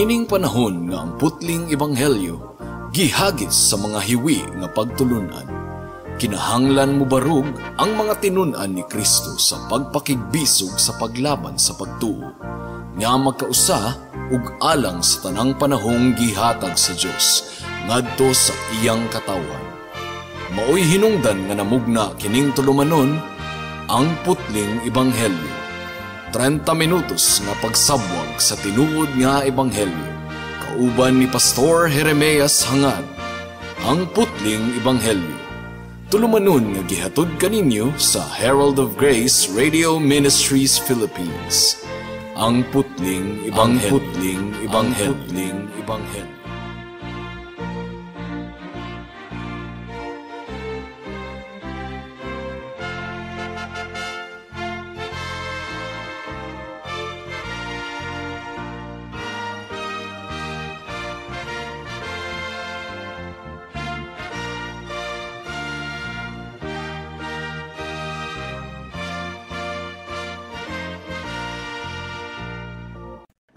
Niining panahon nga ang putling ebanghelyo gihagis sa mga hiwi nga pagtulunan. Kinahanglan mo barug ang mga tinunan ni Kristo sa pagpakigbisog sa paglaban sa pagtuo, nga magkausa ug alang sa tanang panahong gihatag sa Dios ngadto sa iyang katawan. Maoy hinungdan nga namugna kining tulumanon ang putling ebanghelyo. 30 minutos nga pagsabwag sa tinuod nga ebanghelyo. Kauban ni Pastor Jeremias Hangad, ang putling ebanghelyo. Tulumanon nga gihatod kaninyo sa Herald of Grace Radio Ministries Philippines. Ang putling ebanghelyo. Ang putling ebanghelyo.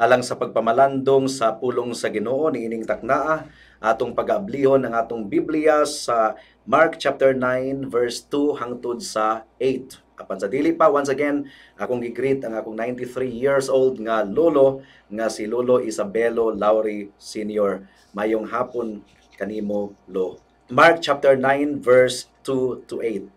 Alang sa pagpamalandong sa pulong sa Ginoo niining taknaa atong pag-aablihon ng atong Biblia sa Mark chapter 9 verse 2 hangtod sa 8. Apan sa dili pa, once again akong gi-greet ang akong 93 years old nga lolo nga si Lolo Isabelo Lauri Sr. Mayong hapon kanimo, Lo. Mark chapter 9 verse 2 to 8.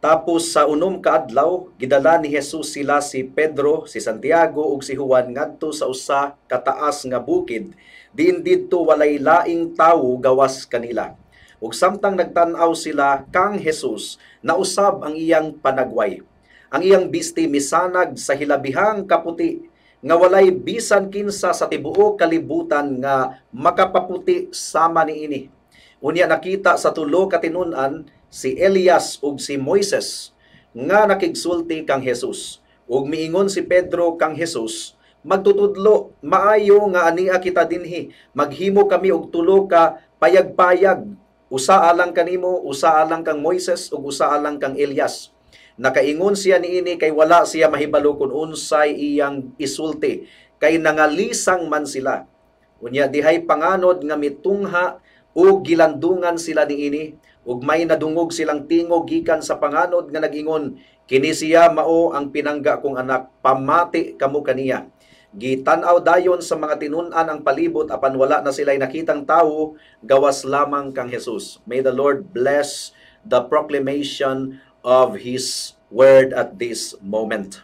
Tapos sa unom ka adlaw, gidala ni Jesus sila si Pedro, si Santiago ug si Juan ngadto sa usa ka taas nga bukid, diin didto walay laing tawo gawas kanila. Ug samtang nagtan-aw sila kang Jesus, nausab ang iyang panagway. Ang iyang bisti misanag sa hilabihang kaputi, nga walay bisan kinsa sa tibuok kalibutan nga makapaputi sama niini. Unya nakita sa tulo ka tinun-an si Elias ug si Moises nga nakigsulti kang Jesus. Ug miingon si Pedro kang Jesus, magtutudlo, maayo nga ania kita dinhi, maghimo kami og tulo ka payag-payag, usa alang kanimo, usa alang kang Moises ug usa alang kang Elias. Nakaingon siya niini kay wala siya mahibalo kun unsay iyang isulti, kay nangalisang man sila. Unya dihay panganod nga mitungha ug gilandungan sila niini, ug may nadungog silang tingog gikan sa panganod nga nagingon, kini siya mao ang pinangga kong anak, pamati kamo kaniya. Gitan-aw dayon sa mga tinun-an ang palibot apan wala na sila'y nakitang tawo, gawas lamang kang Jesus. May the Lord bless the proclamation of His word at this moment.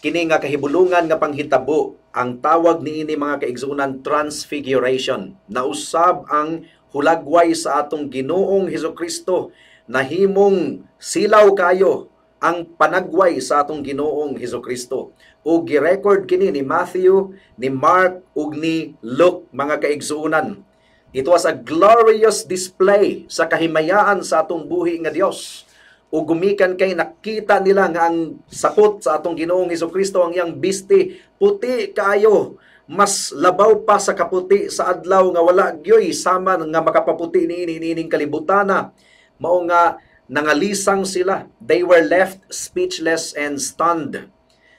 Kini nga kahibulungan nga panghitabo, ang tawag niini mga kaigsunan transfiguration. Nausab ang hulagway sa atong Ginoong Hesukristo, nahimong silaw kayo ang panagway sa atong Ginoong Hesukristo. O gi-record kini ni Matthew, ni Mark ug ni Luke mga kaigsuunan. It was a glorious display sa kahimayaan sa atong buhi nga Dios. O gumikan kay nakita nila nga ang sakot sa atong Ginoong Hesukristo, ang iyang bisti puti kayo, mas labaw pa sa kaputi sa adlaw nga wala gyoy sama nga makapaputi niining kalibutana. Mao nga nangalisang sila. They were left speechless and stunned.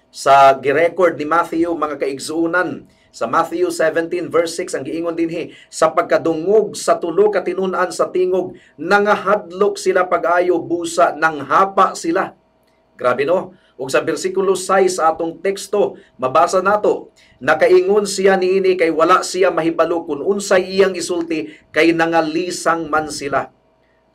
Sa girecord ni Matthew mga kaigsuunan, sa Matthew 17 verse 6 ang giingon dinhi, sa pagkadungog sa tulo ka tinun-an sa tingog, nangahadlok sila pag-ayo busa, nang hapa sila. Grabe no? Ug sa bersikulo 6 sa atong teksto, mabasa nato, nakaingon siya niini kay wala siya mahibalo kun unsay iyang isulti, kay nangalisang man sila.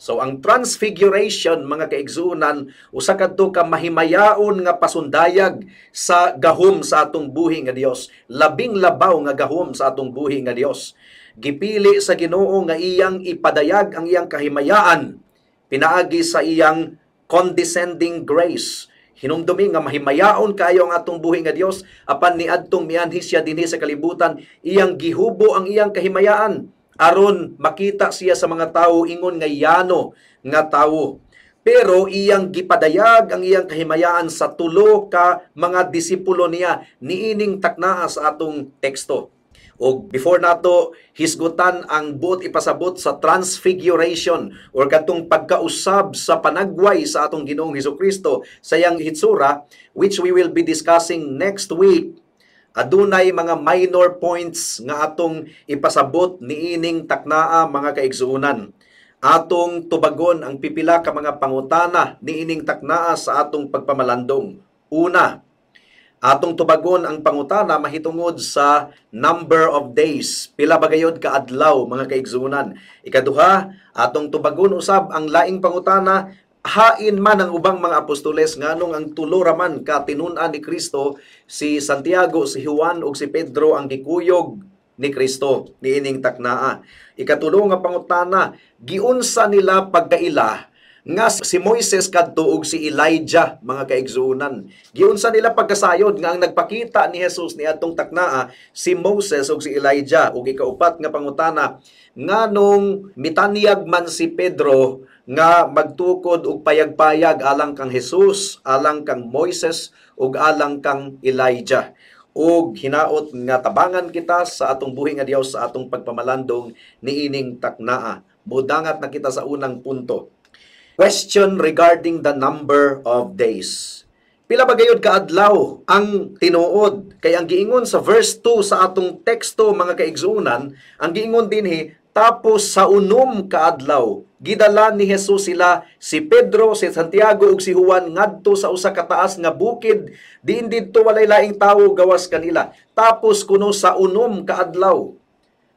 So ang transfiguration mga kaigsuunan, usa kadto ka mahimayaon nga pasundayag sa gahom sa atong buhi nga Dios. Labing labaw nga gahom sa atong buhi nga Dios. Gipili sa Ginoo nga iyang ipadayag ang iyang kahimayaan pinaagi sa iyang condescending grace. Hinumdumi nga mahimayaon kayo ang atong buhi nga Dios, apan niadtong mianhi siya dinhi sa kalibutan, iyang gihubo ang iyang kahimayaan aron makita siya sa mga tawo ingon nga yano nga tawo. Pero iyang gipadayag ang iyang kahimayaan sa tulo ka mga disipulo niya niining taknaa sa atong teksto. O before nato hisgutan ang buot ipasabot sa transfiguration or katong pagkausab sa panagway sa atong Ginoong Hesukristo sa iyang hitsura, which we will be discussing next week. Adunay mga minor points nga atong ipasabot niining taknaa mga kaigsuonan. Atong tubagon ang pipila ka mga pangutana niining taknaa sa atong pagpamalandong. Una, atong tubagon ang pangutana mahitungod sa number of days. Pila ba gayod ka adlaw mga kaigsuonan? Ikaduha, atong tubagon usab ang laing pangutana, hain man ang ubang mga apostoles nganong ang tulo raman ka tinun-an ni Kristo, si Santiago, si Juan ug si Pedro ang gikuyog ni Kristo niining taknaa. Ikatulo nga pangutana, giunsa nila pagkaila nga si Moises kadto ug si Elijah mga kaigsuonan. Giunsa nila pagkasayod nga ang nagpakita ni Jesus ni atong taknaa si Moses ug si Elijah. Ug ikaupat nga pangutana, nganong mitanyag man si Pedro nga magtukod og payag-payag alang kang Jesus, alang kang Moises ug alang kang Elijah. Ug hinaot nga tabangan kita sa atong buhi nga Dios sa atong pagpamalandong niining taknaa. Mudangat na kita sa unang punto. Question regarding the number of days. Pila ba gayud ka adlaw ang tinuod? Kay ang giingon sa verse 2 sa atong teksto mga kaigsuonan, ang giingon dinhi, tapos sa unom ka adlaw gidala ni Jesus sila, si Pedro, si Santiago ug si Juan ngadto sa usa ka taas nga bukid, diin didto walay laing tawo gawas kanila. Tapos kuno sa unom ka adlaw.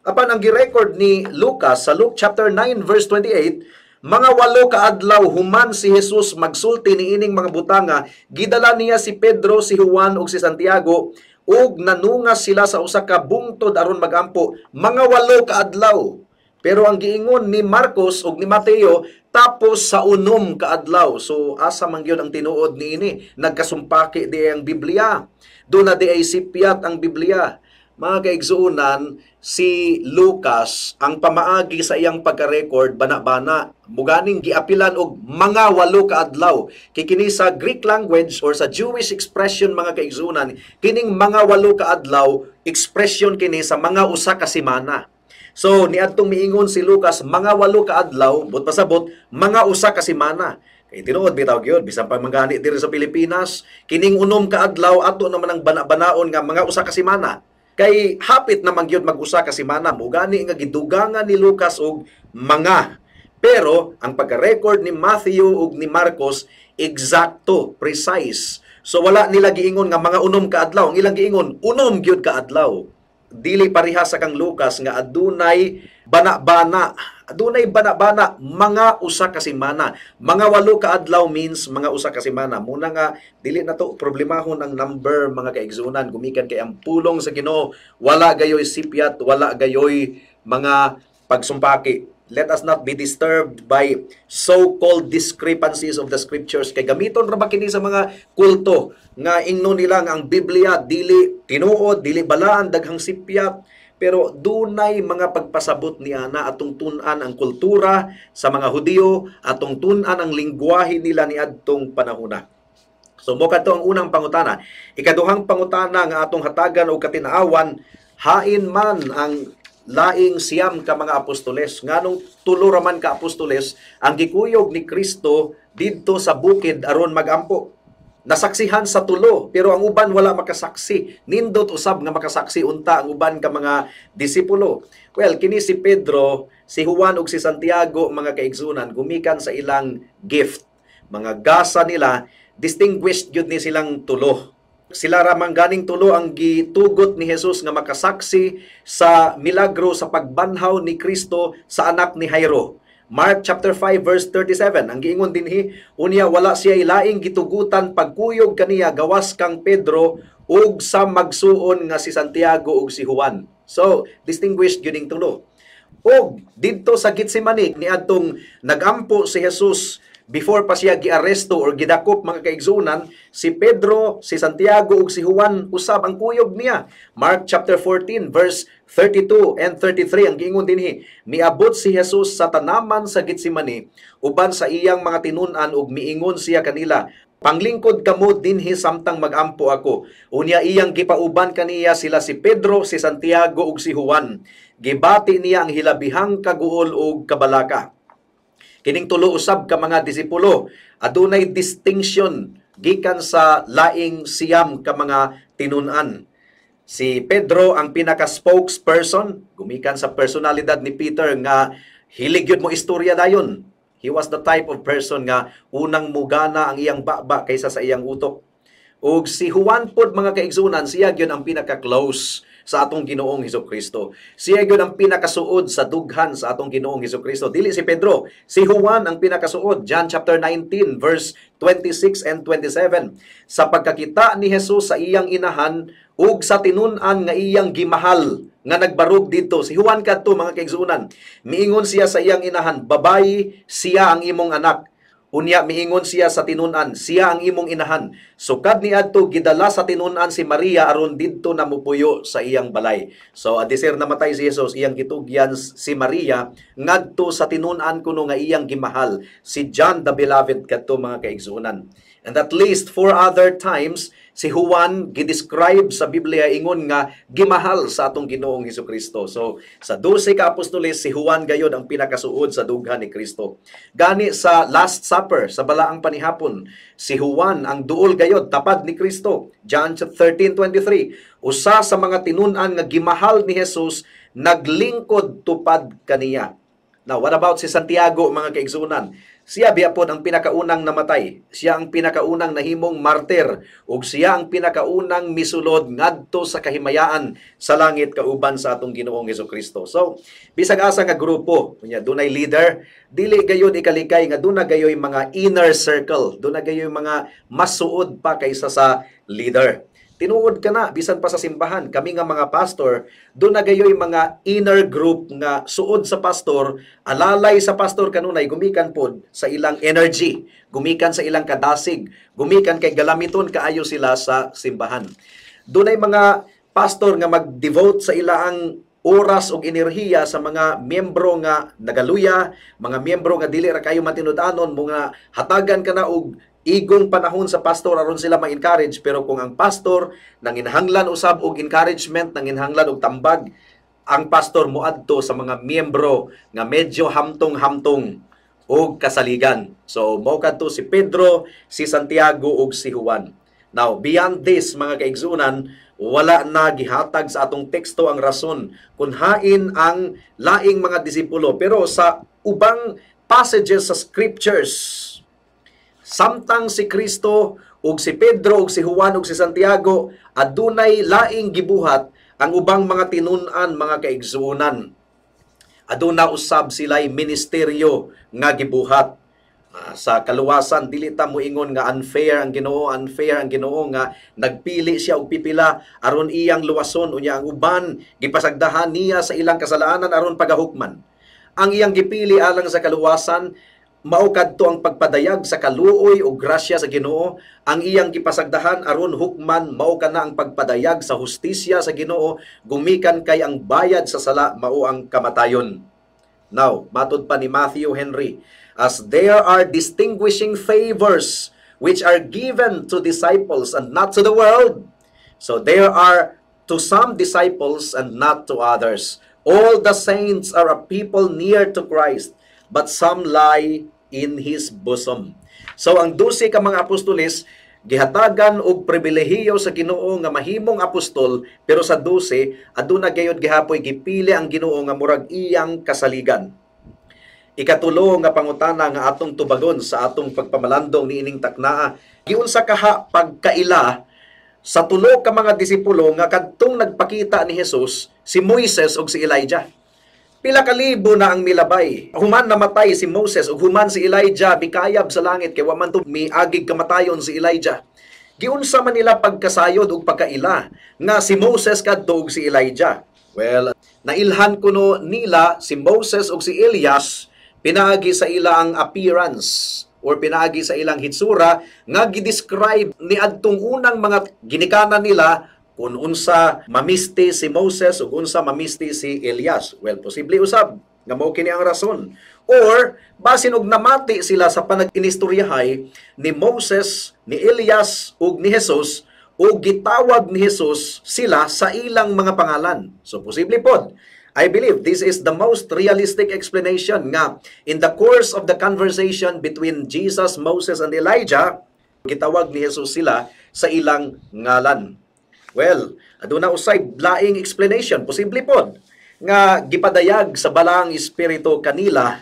Apan ang gi-record ni Lucas sa Luke chapter 9 verse 28, mga 8 ka adlaw human si Jesus magsulti niining mga butanga, gidala niya si Pedro, si Juan ug si Santiago ug nanungas sila sa usa ka bungtod aron magampo. Mga 8 ka adlaw. Pero ang giingon ni Marcos ug ni Mateo, tapos sa unom ka adlaw. So asa man gyud ang tinuod niini? Nagkasumpaki di ang Biblia. Do na di ay sipyat ang Biblia. Mga kaigsuonan, si Lucas ang pamaagi sa iyang pagka-record bana-bana. Muganing giapilan og mga 8 ka adlaw. Kini sa Greek language or sa Jewish expression mga kaigsuonan, kining mga 8 ka adlaw, expression kini sa mga usa ka semana. So, niadtong miingon si Lucas, mga 8 ka adlaw, but pasabot, mga usa ka semana. Kay tinuod bitaw gyud bisan pa manggani diri sa Pilipinas, kining unom ka adlaw ato naman ang bana-banaon nga mga usa ka semana. Kay hapit naman gyud mag-usa ka semana, mugani nga gidugangan ni Lucas og mga. Pero ang pagka-record ni Matthew ug ni Marcos eksakto, precise. So wala nila giingon nga mga unom ka adlaw, ang ilang giingon unom gyud ka adlaw. Dili pareha sa kang Lucas nga adunay bana-bana. Adunay bana-bana mga usa ka semana. Mga 8 ka adlaw means mga usa ka semana. Muna nga dili na to problemahon ang number mga kaigsuonan, gumikan kay ang pulong sa Ginoo, wala gayoy sipyat, wala gayoy mga pagsumpaki. Let us not be disturbed by so-called discrepancies of the scriptures. Kay gamiton ra ba kini sa mga kulto nga ingnon nila nga ang Biblia dili tinuod, dili balaan, daghang sipyat. Pero dunay mga pagpasabot ni ana atong tun-an ang kultura sa mga Hudiyo, atong tun-an ang lingwahe nila ni adtong panahona. So mo kadto ang unang pangutana. Ikaduhang pangutana nga atong hatagan og katinaawan, hain man ang laing siyam ka mga apostoles, nganong tulo raman ka apostoles ang gikuyog ni Kristo didto sa bukid aron magampo. Nasaksihan sa tulo, pero ang uban wala makasaksi. Nindot usab nga makasaksi unta ang uban ka mga disipulo. Well, kini si Pedro, si Juan ug si Santiago mga kaigsunan gumikan sa ilang gift. Mga gasa nila, distinguished gyud ni silang tulo. Sila ramang ganing tulo ang gitugot ni Jesus nga makasaksi sa milagro sa pagbanhaw ni Kristo sa anak ni Jairo. Mark chapter 5 verse 37, ang giingon dinhi, unya wala siya ilaing gitugutan pagkuyog kaniya gawas kang Pedro ug sa magsuon nga si Santiago ug si Juan. So, distinguished gyud tulo. Og didto sa Getsemani niadtong nagampo si Jesus before pa siya giaresto or gidakop mga kaigsunan, si Pedro, si Santiago ug si Juan usab ang kuyog niya. Mark chapter 14 verse 32 and 33 ang giingon dinhi, miabot si Jesus sa tanaman sa Getsemani uban sa iyang mga tinun-an ug miingon siya kanila, panglingkod kamo dinhi samtang magampo ako. Unya iyang gipauban kaniya sila si Pedro, si Santiago ug si Juan. Gibati niya ang hilabihang kaguol ug kabalaka. Kining tulo usab ka mga disipulo, adunay distinction gikan sa laing siyam ka mga tinun-an. Si Pedro ang pinaka-spokesperson, gumikan sa personalidad ni Peter nga hilig yun mo istorya dayon. He was the type of person nga unang mugana ang iyang baba kaysa sa iyang utok. Ug si Juan pod mga kaigsunan, siya gyud ang pinaka-close sa atong Ginoong Hesukristo. Siya gyud ang pinakasuod sa dughan sa atong Ginoong Hesukristo. Dili si Pedro, si Juan ang pinakasuod. John chapter 19 verse 26 and 27. Sa pagkakita ni Jesus sa iyang inahan ug sa tinun-an nga iyang gimahal nga nagbarog dito. Si Juan kadto mga kaigsunan. Miingon siya sa iyang inahan, "Babayi, siya ang imong anak." Unya miingon siya sa tinun-an, "Siya ang imong inahan." Sukad niadto gidala sa tinun-an si Maria aron didto namupuyo sa iyang balay. So adisir namatay si Jesus, iyang gitugyan si Maria ngadto sa tinun-an kuno nga iyang gimahal, si John the Beloved kadto mga kaigsunan. And at least 4 other times si Juan gidescribe sa Biblia ingon nga gimahal sa atong Ginoong Hesukristo. So sa 12 ka apostoles si Juan gayod ang pinakasuod sa dughan ni Kristo. Gani sa Last Supper sa balaang panihapon, si Juan ang duol gayod tapad ni Kristo. John 13:23, usa sa mga tinun-an nga gimahal ni Jesus naglingkod tupad kaniya. Now, what about si Santiago mga kaigsunan? Siya biyapon ang pinakaunang namatay. Siya ang pinakaunang nahimong martir. Ug siya ang pinakaunang misulod ngadto sa kahimayaan sa langit kauban sa atong Ginoong Hesukristo. So, bisag asa nga grupo, dunay leader, dili gayud ikalikay nga duna gayoy mga inner circle, duna gayoy mga mas suod pa kaysa sa leader. Tinuod ka na, bisan pa sa simbahan, kami nga mga pastor, doon na gayoy mga inner group nga suod sa pastor, alalay sa pastor kanunay, gumikan pod sa ilang energy, gumikan sa ilang kadasig, gumikan kay galamiton kaayo sila sa simbahan. Doon ay mga pastor nga mag-devote sa ilang oras o enerhiya sa mga miyembro nga nagaluya, mga miyembro nga dili ra kayo matinud-anon, mga hatagan ka na og igong panahon sa pastor aron sila ma-encourage, pero kung ang pastor nanginhanglan usab og encouragement, nanginhanglan og tambag, ang pastor moadto sa mga miyembro nga medyo hamtong-hamtong og kasaligan. So mao kadto si Pedro, si Santiago ug si Juan. Now, beyond this mga kaigsunan, wala na gihatag sa atong teksto ang rason kung hain ang laing mga disipulo, pero sa ubang passages sa scriptures, samtang si Kristo ug si Pedro ug si Juan ug si Santiago adunay laing gibuhat ang ubang mga tinun-an mga kaigsuonan. Aduna usab sila'y ministeryo nga gibuhat. Sa kaluwasan dili ta moingon nga unfair ang Ginoo nga nagpili siya og pipila aron iyang luwason, unya ang uban gipasagdahan niya sa ilang kasalaanan aron pagahukman. Ang iyang gipili alang sa kaluwasan mao kadto ang pagpadayag sa kaluoy o grasya sa Ginoo. Ang iyang gipasagdahan aron hukman mao kana ang pagpadayag sa hustisya sa Ginoo, gumikan kay ang bayad sa sala mao ang kamatayon. Now, matud pa ni Matthew Henry, as there are distinguishing favors which are given to disciples and not to the world, so there are to some disciples and not to others. All the saints are a people near to Christ, but some lie in His bosom. So ang 12 ka mga apostoles gihatagan og pribilehiyo sa Ginoo nga mahimong apostol, pero sa 12 aduna gayud gihapoy gipili ang Ginoo nga murag iyang kasaligan. Ikatulo nga pangutana nga atong tubagon sa atong pagpamalandong niining taknaa, giunsa kaha pagkaila sa tulo ka mga disipulo nga kadtong nagpakita ni Jesus, si Moises ug si Elijah. Pila ka libo na ang milabay. Human namatay si Moses ug human si Elijah bikayab sa langit kay wa man to miagig kamatayon si Elijah. Giunsa man nila pagkasayod ug pagkaila nga si Moses kadto ug si Elijah? Well, nailhan kuno nila si Moses ug si Elias pinaagi sa ilang appearance or pinaagi sa ilang hitsura nga gidescribe ni adtong unang mga ginikanan nila kung unsa mamisti si Moses ug unsa mamisti si Elias. Well, posible usab nga mao kini ang rason. Or basin og namati sila sa panag-inistoryahay ni Moses, ni Elias ug ni Jesus, ug gitawag ni Jesus sila sa ilang mga pangalan. So posible pod. I believe this is the most realistic explanation nga in the course of the conversation between Jesus, Moses and Elijah, gitawag ni Jesus sila sa ilang ngalan. Well, aduna usay laing explanation, posible pod nga gipadayag sa balaang espiritu kanila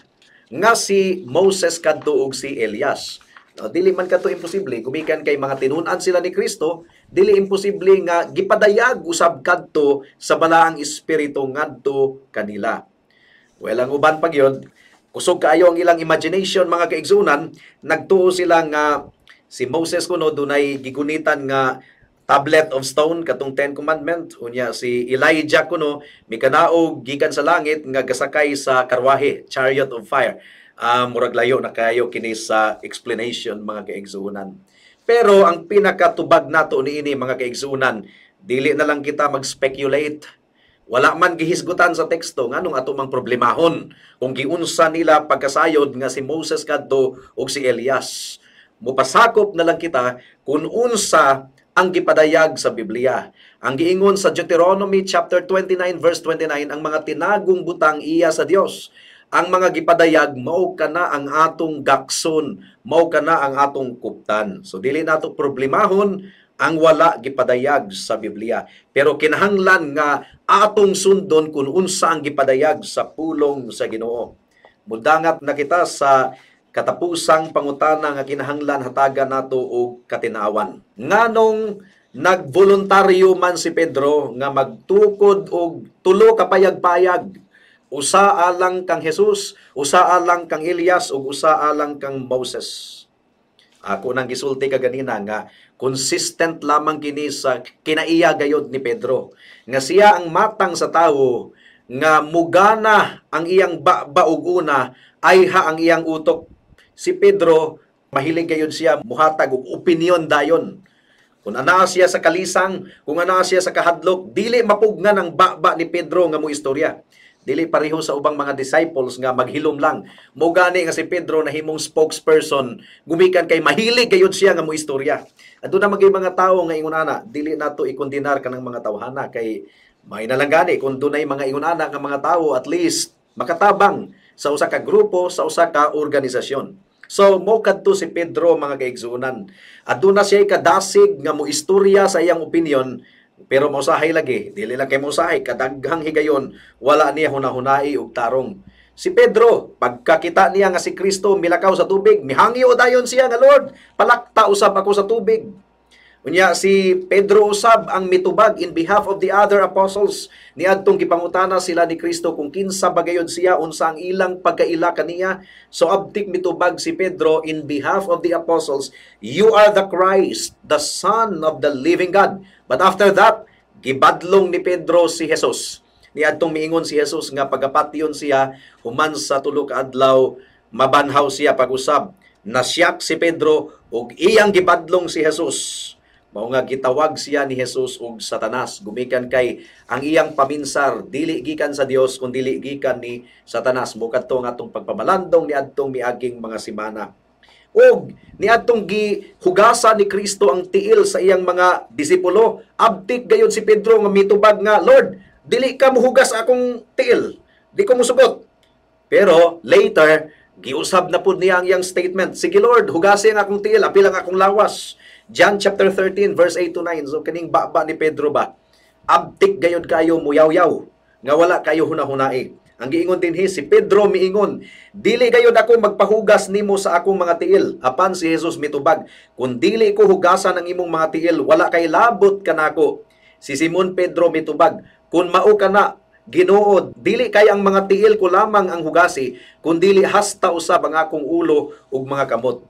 nga si Moses kadto ug si Elias. No, dili man kadto imposible, gumikan kay mga tinun-an sila ni Kristo, dili imposible nga gipadayag usab kadto sa balaang espiritu ngadto kanila. Well, ang uban pag yun, kusog kaayo ang ilang imagination mga kaigsunan, nagtuo sila nga si Moses kuno dunay gigunitan nga tablet of stone katong 10 commandment, unya si Elijah kuno mikanaog gikan sa langit nga gasakay sa karwahe, chariot of fire. Murag layo na kayo kini sa explanation mga kaigsunan. Pero ang pinakatubag nato niini mga kaigsunan, dili na lang kita mag-speculate. Wala man gihisgutan sa teksto nganong ato mang problemahon kung giunsa nila pagkasayod nga si Moses kadto ug si Elias. Mupasakop na lang kita kung unsa ang gipadayag sa Biblia. Ang giingon sa Deuteronomy chapter 29 verse 29, ang mga tinagong butang iya sa Dios. Ang mga gipadayag mao kana ang atong gakson, mao kana ang atong kuptan. So dili nato problemahon ang wala gipadayag sa Biblia. Pero kinahanglan nga atong sundon kung unsa ang gipadayag sa pulong sa Ginoo. Mudangat na kita sa katapusang pangutana nga kinahanglan hatagan nato og katinawan. Nganong nagboluntaryo man si Pedro nga magtukod og tulo ka payag-payag, usa alang kang Jesus, usa alang kang Elias ug usa alang kang Moses. Ako nang gisulti kaganina nga consistent lamang kini sa kinaiya gayod ni Pedro nga siya ang matang sa tawo nga mugana ang iyang baba ug una ay ha ang iyang utok. Si Pedro, mahilig gayud siya muhatag og opinion dayon. Kung anaa siya sa kalisang, kung anaa siya sa kahadlok, dili mapugnan ang baba ni Pedro nga mo istorya. Dili pareho sa ubang mga disciples nga maghilom lang. Mo gani nga si Pedro nahimong spokesperson, gumikan kay mahilig gayud siya nga mo istorya. Adto na magay mga tawo nga ingon ana, dili nato ikondinar kanang mga tawhana kay may nalang gani kung dunay mga ingon ana nga mga tawo at least makatabang sa usa ka grupo, sa usa ka organisasyon. So, mo kadto si Pedro mga kaigsunan. Aduna siya kadasig nga mo istorya sa iyang opinion, pero mausahay lagi. Dili lang kay mausahay, kadaghang higayon, wala niya hunahunai og tarong. Si Pedro, pagkakita niya nga si Kristo milakaw sa tubig, mihangyo dayon siya nga Lord, palakta usab ako sa tubig. Unya si Pedro usab ang mitubag in behalf of the other apostles. Niadtong gipangutana sila ni Kristo kung kinsa bagayod siya, unsa ang ilang pagkaila kaniya. So abtik mitubag si Pedro in behalf of the apostles, "You are the Christ, the Son of the living God." But after that, gibadlong ni Pedro si Jesus. Niadtong miingon si Jesus nga pagapation siya human sa tulo ka adlaw, mabanhaw siya pag-usab. Nasyak si Pedro ug iyang gibadlong si Jesus. Mao nga gitawag siya ni Jesus og Satanas, gumikan kay ang iyang paminsar dili gikan sa Dios kundi dili gikan ni Satanas. Mukadto nga atong pagpamalandong ni adtong miaging mga semana. Og ni adtong gihugasa ni Kristo ang tiil sa iyang mga disipulo, abtik gayon si Pedro nga mitubag nga, "Lord, dili ka mohugas akong tiil, di ko mosugot." Pero later giusab na pud niya ang iyang statement, "Sige Lord, hugasi ang akong tiil, apil ang akong lawas." John chapter 13 verse 8 to 9. So kining baba ni Pedro ba, abtik gayud kayo muyaw-yaw nga wala kayo hunahunai. Ang giingon dinhi si Pedro miingon, "Dili gayud ako magpahugas nimo sa akong mga tiil." Apan si Jesus mitubag, "Kung dili ko hugasan ang imong mga tiil, wala kay labot kanako." Si Simon Pedro mitubag, "Kung mao kana Ginoo, dili kay ang mga tiil ko lamang ang hugasi, kundi hasta usab ang akong ulo ug mga kamot."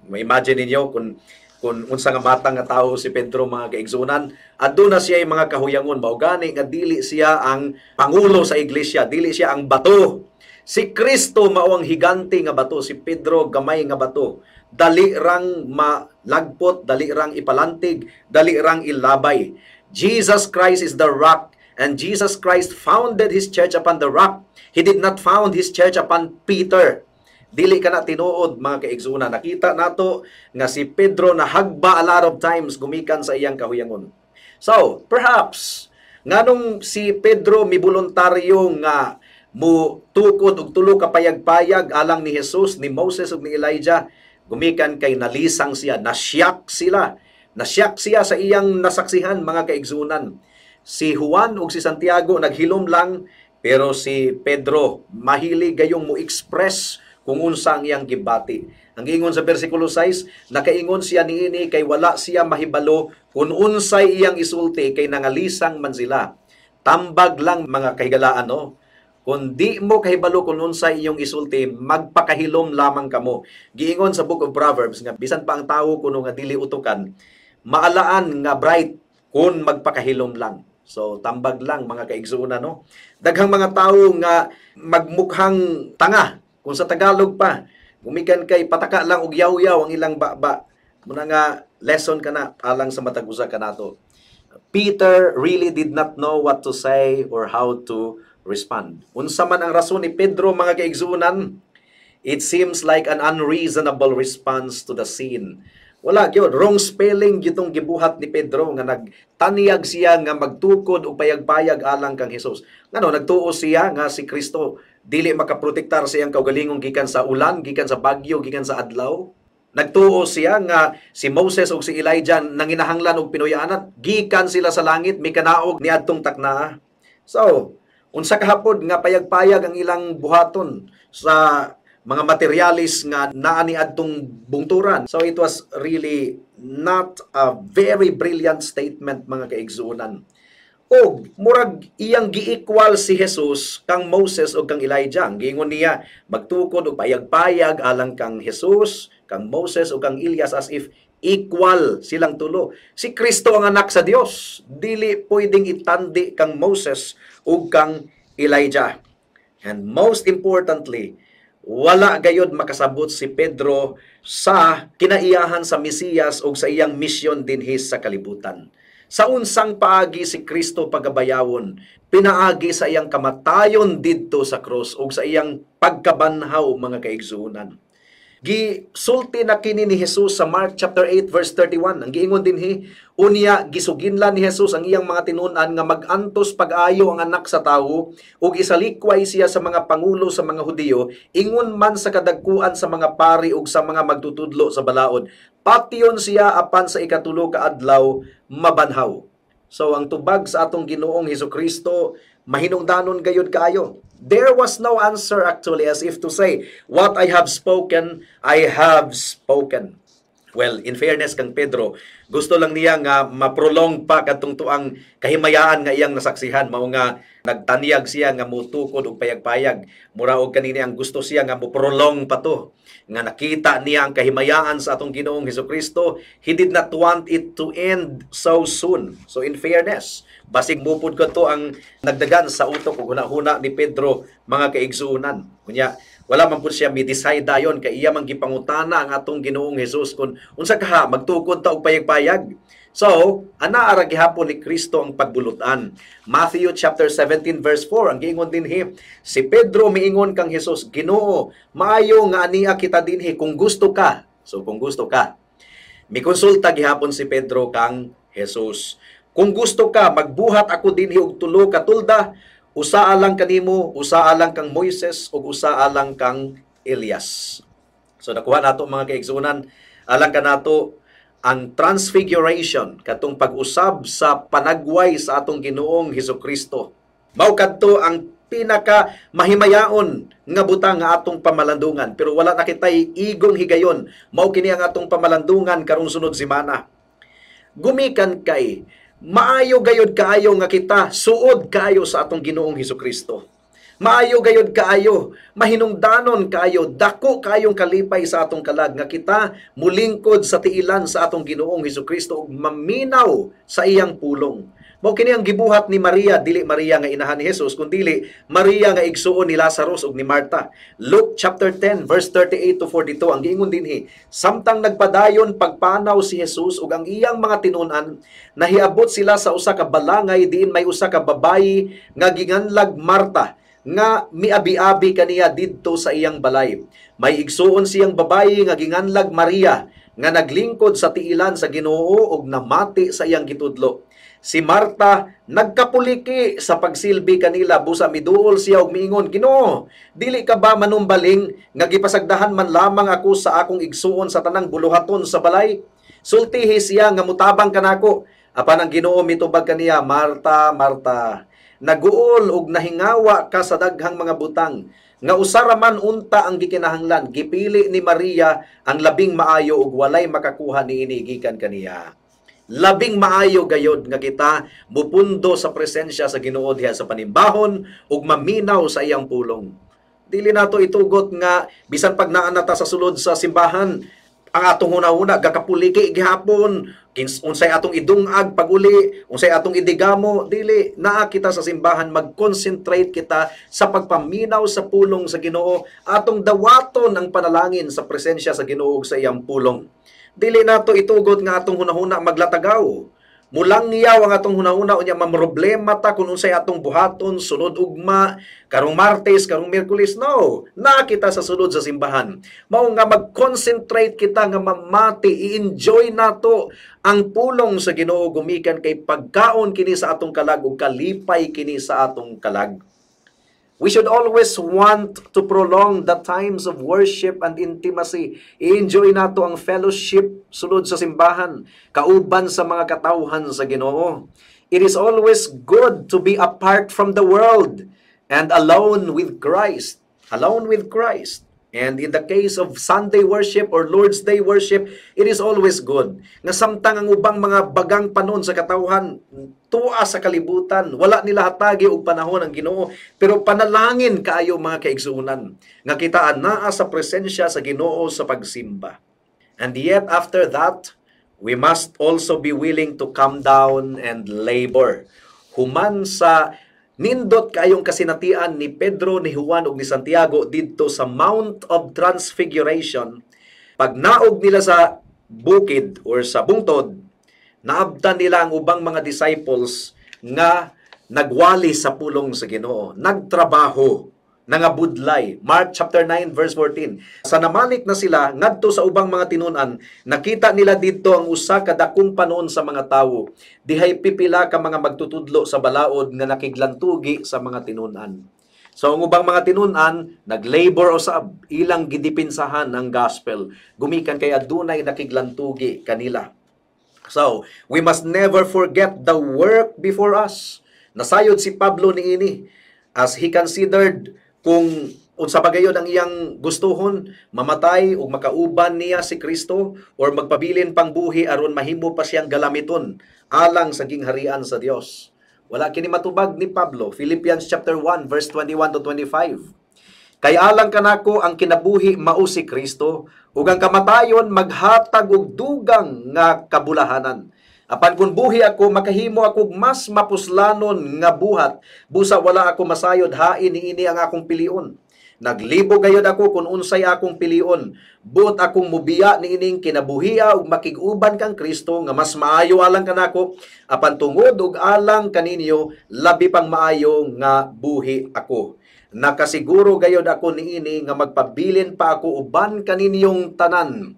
Imagine ninyo kung unsa nga matang nga tawo si Pedro mga kaigsunan, aduna siya mga kahuyangon, mao gani nga dili siya ang pangulo sa iglesia, dili siya ang bato. Si Kristo mao ang higante nga bato, si Pedro gamay nga bato. Dali rang malagpot, dali rang ipalantig, dali rang ilabay. Jesus Christ is the rock, and Jesus Christ founded His church upon the rock. He did not found His church upon Peter. Dili ka na tinuod mga kaigsunan. Nakita nato nga si Pedro nahagba a lot of times gumikan sa iyang kahuyangon. So, perhaps, nganong si Pedro mibuluntaryo nga mo tukod og tulo ka payag-payag alang ni Jesus, ni Moses ug ni Elijah, gumikan kay nalisang siya, nasyak sila. Nasyak siya sa iyang nasaksihan, mga kaigsunan. Si Juan ug si Santiago naghilom lang, pero si Pedro mahilig gayong mo express kung unsa ang iyang gibati. Ang giingon sa versikulo 6, nakaingon siya niini kay wala siya mahibalo kung unsay iyang isulti kay nangalisang man sila. Tambag lang mga kahigalaan, no? Kung di mo kahibalo kung unsay iyong isulti, magpakahilom lamang kamo. Giingon sa Book of Proverbs nga bisan pa ang tawo kuno nga dili utukan, maalaan nga bright kung magpakahilom lang. So tambag lang mga kaigsuuna, no? Daghang mga tawo nga magmukhang tanga kung sa Tagalog pa. Gumikan kay pataka lang og yaw-yaw ang ilang baba. Muna nga lesson kana alang sa matag usa kanato. Peter really did not know what to say or how to respond. Unsa man ang rason ni Pedro, mga kaigsuunan, it seems like an unreasonable response to the scene. Wala gyud, wrong spelling gitong gibuhat ni Pedro nga nagtaniyag siya nga magtukod o payag-payag alang kang Hesus. Ngano nagtuo siya nga si Kristo dili makaprotektar sa iyang kaugalingong gikan sa ulan, gikan sa bagyo, gikan sa adlaw. Nagtuo siya nga si Moses ug si Elijah nanginahanglan og pinuyaanan, gikan sila sa langit mikanaog niadtong taknaa. So, unsa kahapon nga payag-payag ang ilang buhaton sa mga materialis nga naa ni adtong bungturan. So it was really not a very brilliant statement, mga kaigsuunan. O murag iyang gi-equal si Jesus kang Moses o kang Elijah. Giingon niya magtukod og payag-payag alang kang Jesus, kang Moses o kang Elias, as if equal silang tulo. Si Kristo ang anak sa Dios, dili pwedeng itandi kang Moses o kang Elijah. And most importantly, wala gayud makasabot si Pedro sa kinaiyahan sa Mesiyas o sa iyang misyon dinhi sa kalibutan. Sa unsang paagi si Kristo pagabayawon, pinaagi sa iyang kamatayon didto sa krus o sa iyang pagkabanhaw, mga kaigsuunan. Gisulti na kini ni Jesus sa Mark chapter 8 verse 31. Ang giingon dinhi, unya gisuginlan ni Jesus ang iyang mga tinun-an nga magantos pag-ayo ang anak sa tawo ug isalikway siya sa mga pangulo sa mga Hudiyo, ingon man sa kadagkuan sa mga pari ug sa mga magtutudlo sa balaod. Pation siya apan sa ikatulo ka adlaw mabanhaw. So ang tubag sa atong Ginoong Hesukristo mahinungdanon gayud kaayo. There was no answer actually, as if to say, what I have spoken, I have spoken. Well, in fairness kang Pedro, gusto lang niya nga maprolong pa katong tuang kahimayaan nga iyang nasaksihan. Mao nga nagtaniyag siya nga mutukod og payag-payag. Mura og kanini ang gusto siya nga moprolong pa to. Nga nakita niya ang kahimayaan sa atong Ginoong Hesukristo, he did not want it to end so soon. So in fairness, basig mupod ko to ang nagdagan sa utok ug hunahuna ni Pedro, mga kaigsuunan. Kunya, wala man po siya mi-decide dayon kay iya man gipangutana ang atong Ginoong Hesus kung unsa kaha magtukod ta og payag-payag. So, anaara gihapon ni Kristo ang pagbulutan. Matthew chapter 17 verse 4, ang giingon dinhi, si Pedro miingon kang Hesus, Ginoo, maayo nga ania kita dinhi kung gusto ka. So, kung gusto ka. Mikonsulta gihapon si Pedro kang Hesus. Kung gusto ka, magbuhat ako dinhi og tulo ka tulda, usaa lang kanimo, usaa lang kang Moises, ug usaa lang kang Elias. So nakuha nato mga kaigsunan, alang kanato ang transfiguration, katong pag-usab sa panagway sa atong Ginoong Hesukristo. Mao kadto ang pinaka mahimayaon nga butang nga atong pamalandungan, pero wala na kitay igong higayon. Mao kini ang atong pamalandungan karong sunod semana. Gumikan kay maayo gayod kaayo nga kita suod kaayo sa atong Ginoong Hesukristo. Maayo gayod kaayo, mahinungdanon kaayo, dako kaayong kalipay sa atong kalag nga kita mulingkod sa tiilan sa atong Ginoong Hesukristo ug maminaw sa iyang pulong. Mao kini ang gibuhat ni Maria, dili Maria nga inahan ni Jesus, kundi Maria nga igsuon ni Lazarus ug ni Marta. Luke chapter 10 verse 38 to 42 ang giingon dinhi, samtang nagpadayon pagpanaw si Jesus ug ang iyang mga tinun-an, nahiabot sila sa usa ka balangay diin may usa ka babayi nga ginganlag Marta, nga miabi-abi kaniya didto sa iyang balay. May igsuon siyang babayi nga ginganlag Maria, nga naglingkod sa tiilan sa Ginoo ug namati sa iyang gitudlo. Si Marta nagkapuliki sa pagsilbi kanila, busa miduol siya og miingon, Ginoo, dili ka ba manumbaling nga gipasagdahan man lamang ako sa akong igsuon sa tanang buluhaton sa balay? Sultihi siya nga mutabang kanako. Apan ang Ginoo mitubag kaniya, Marta, Marta, naguol ug nahingawa ka sa daghang mga butang, nga usara man unta ang gikinahanglan, gipili ni Maria ang labing maayo ug walay makakuha niini gikan kaniya. Labing maayo gayod nga kita mupundo sa presensya sa Ginoo diha sa panimbahon ug maminaw sa iyang pulong. Dili nato itugot nga bisan pag naa nata sa sulod sa simbahan, ang atong hunahuna gakapuliki gihapon, unsay atong idungag paguli, unsay atong idigamo, dili naa kita sa simbahan mag-concentrate kita sa pagpaminaw sa pulong sa Ginoo, atong dawaton ang panalangin sa presensya sa Ginoo sa iyang pulong. Dili nato itugot nga atong hunahuna maglatagaw. Mulang niyaw ang atong hunahuna unya mamroblema ta kung unsay atong buhaton sunod ugma karong Martes, karong Miyerkules. No, na kita sa sulod sa simbahan. Mao nga mag-concentrate kita nga mamati, i-enjoy nato ang pulong sa Ginoo gumikan kay pagkaon kini sa atong kalag ug kalipay kini sa atong kalag. We should always want to prolong the times of worship and intimacy. I-enjoy nato ang fellowship sulod sa simbahan, kauban sa mga katawhan sa Ginoo. It is always good to be apart from the world and alone with Christ. Alone with Christ. And in the case of Sunday worship or Lord's Day worship, it is always good. Nga samtang ang ubang mga bagang panon sa katawhan, tuwa sa kalibutan, wala nila hatagi og panahon ang Ginoo, pero panalangin kaayo mga kaigsuonan, nga kita anaa sa presensya sa Ginoo sa pagsimba. And yet after that, we must also be willing to come down and labor. Human sa nindot kayong kasinatian ni Pedro, ni Juan ug ni Santiago didto sa Mount of Transfiguration, pag naog nila sa bukid or sa bungtod, naabtan nila ang ubang mga disciples nga nagwali sa pulong sa Ginoo, nagtrabaho, nangabudlay. Mark chapter 9 verse 14. Sa namalik na sila ngadto sa ubang mga tinunan, nakita nila didto ang usa ka dakong panon sa mga tawo. Dihay pipila ka mga magtutudlo sa balaod nga nakiglantugi sa mga tinunan. So ang ubang mga tinunan naglabor usab, ilang gidipinsahan ang gospel. Gumikan kay adunay nakiglantugi kanila. So, we must never forget the work before us. Nasayod si Pablo niini as he considered kung unsa bagayod ang iyang gustuhon, mamatay o makauban niya si Kristo or magpabilin pang buhi aron mahimo pa siyang galamiton alang sa gingharian sa Dios. Wala kini matubag ni Pablo. Philippians chapter 1 verse 21 to 25. Kay alang kanako ang kinabuhi mao si Kristo ug ang kamatayon maghatag og dugang nga kabulahanan. Apan kung buhi ako, makahimo ako mas mapuslanon nga buhat, busa wala ako masayod, hain niini ang akong pilion. Naglibo gayod ako kung unsay akong pilion, buot akong mubiya niining kinabuhiya ug makig-uban kang Kristo nga mas maayo alang kanako, apan tungod ug alang kaninyo labi pang maayo nga buhi ako. Nakasiguro gayod ako niini nga magpabilin pa ako uban kaninyong tanan,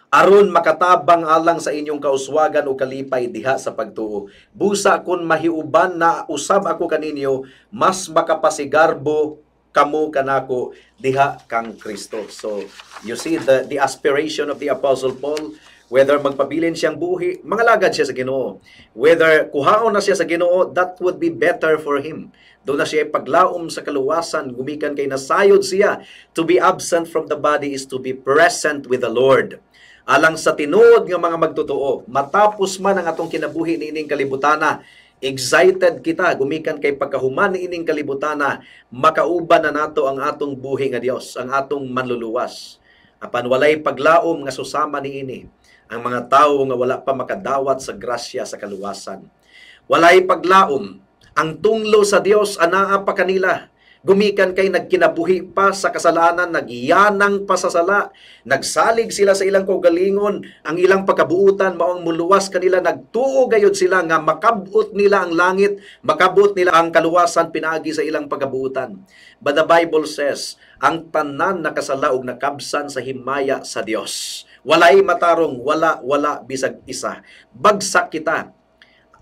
aron makatabang alang sa inyong kauswagan o kalipay diha sa pagtuo. Busa kun mahiuban na usab ako kaninyo, mas makapasigarbo kamo kanako diha kang Kristo. So, you see the aspiration of the Apostle Paul, whether magpabilin siyang buhi, mangalagad siya sa Ginoo. Whether kuhaon na siya sa Ginoo, that would be better for him. Doon na siya paglaom sa kaluwasan, gumikan kay nasayod siya. To be absent from the body is to be present with the Lord. Alang sa tinuod nga mga magtotoo, matapos man ang atong kinabuhi niining kalibutana, excited kita, gumikan kay pagkahuman niining kalibutana, makauban na nato ang atong buhi nga Dios, ang atong manluluwas. Apan walay paglaom nga susama niini ang mga tawo nga wala pa makadawat sa grasya sa kaluwasan. Walay paglaom, ang tunglo sa Dios anaa pa kanila. Gumikan kay nagkinabuhi pa sa kasalanan, nagyanang pasasala, nagsalig sila sa ilang kaugalingon, ang ilang pagkabuutan maong muluwas kanila, nagtuo gayod sila nga makabut nila ang langit, makabut nila ang kaluwasan pinaagi sa ilang pagkabuutan. But the Bible says, ang tanan nakasala og nakabsan sa himaya sa Dios. Walay matarong, wala bisag isa. Bagsak kita.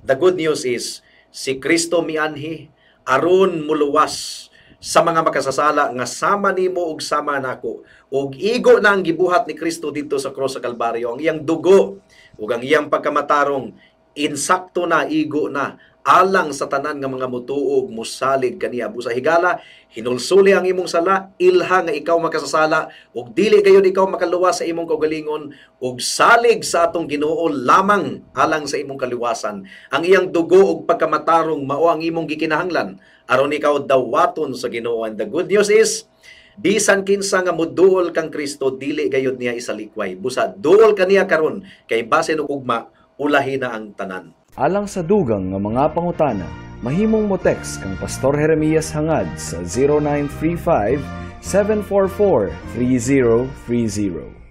The good news is, si Kristo mianhi, aron muluwas sa mga makasasala nga sama nimo ug sama nako, ug igo na ang gibuhat ni Kristo dito sa cross sa Kalbaryo. Ang iyang dugo ug ang iyang pagkamatarong insakto na, igo na alang sa tanan nga mga mutuog musalig kaniya. Busa higala hinulsuli ang imong sala, ilha nga ikaw makasasala ug dili gayud ikaw makaluwas sa imong kaugalingon, ug salig sa atong Ginoo lamang alang sa imong kaliwasan. Ang iyang dugo ug pagkamatarong mao ang imong gikinahanglan aron ikaw dawaton sa Ginoo. And the good news is, bisan kinsa nga muduol kang Kristo, dili gayud niya isalikway. Busa duol kaniya karon kay base og ugma ulahi na ang tanan. Alang sa dugang nga mga pangutana, mahimong mo text kang Pastor Jeremias hangad sa 0935 744 3030.